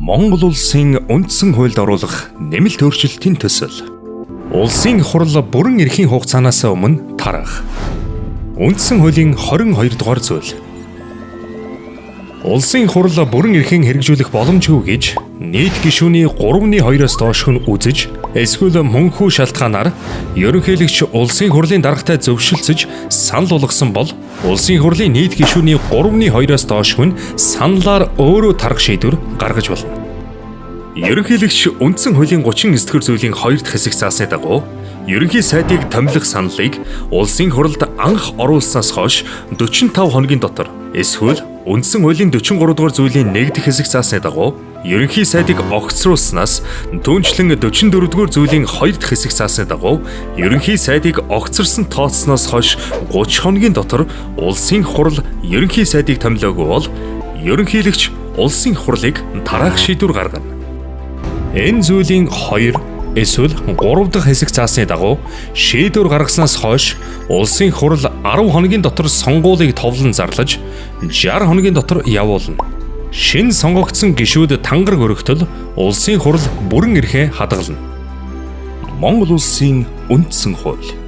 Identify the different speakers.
Speaker 1: Монгол улсын үндсэн хуульд оруулах нэмэлт өөрчлөлтийн төсөл. Улсын хурал бүрэн эрхийн хугацаанаас өмнө тарах. Үндсэн хуулийн 22 дугаар зүйл. Улсын хурал бүрэн эрхийн хэрэгжүүлэх боломжгүй гэж нийт гишүүний 3/2-оос доош хүн үзэж, эсвэл мөнхүү шалтгаанаар ерөнхийлөгч улсын хурлын даргатай зөвшөлдсөж санал болгосон бол улсын хурлын нийт гишүүний 3/2-оос доош хүн саналаар өөрөө тарах шийдвэр гаргаж болно. Ерөнхийлөгч үндсэн хуулийн 39-р зүйлийн 2 дахь хэсэг заасны дагуу ерөнхий сайдыг томилох саналыг улсын хуралд анх оруулснаас хойш 45 хоногийн дотор, эсвэл үндсэн хуулийн 43 дугаар зүйлийн 1 дахь хэсэг заасны дагуу ерөнхий сайдыг огцруулснаас түүнчлэн 44 дугаар зүйлийн 2 дахь хэсэг заасны дагуу ерөнхий сайдыг огцорсон тооцсноос хойш 30 хоногийн дотор улсын хурал ерөнхий сайдыг томилоогүй бол ерөнхийлөгч улсын хурлыг тараах шийдвэр гаргана. Энэ зүйлийн 2 эсвэл 3 дахь хэсэг заасны дагуу шийдвэр гаргаснаас хойш улсын хурал 10 хоногийн дотор сонгуулийг товлон зарлаж 60 хоногийн дотор явуулна. Шинэ сонгогдсон гишүүд тангараг өргөтөл улсын хурал бүрэн эрхээ хадгална. Монгол улсын үндсэн хууль.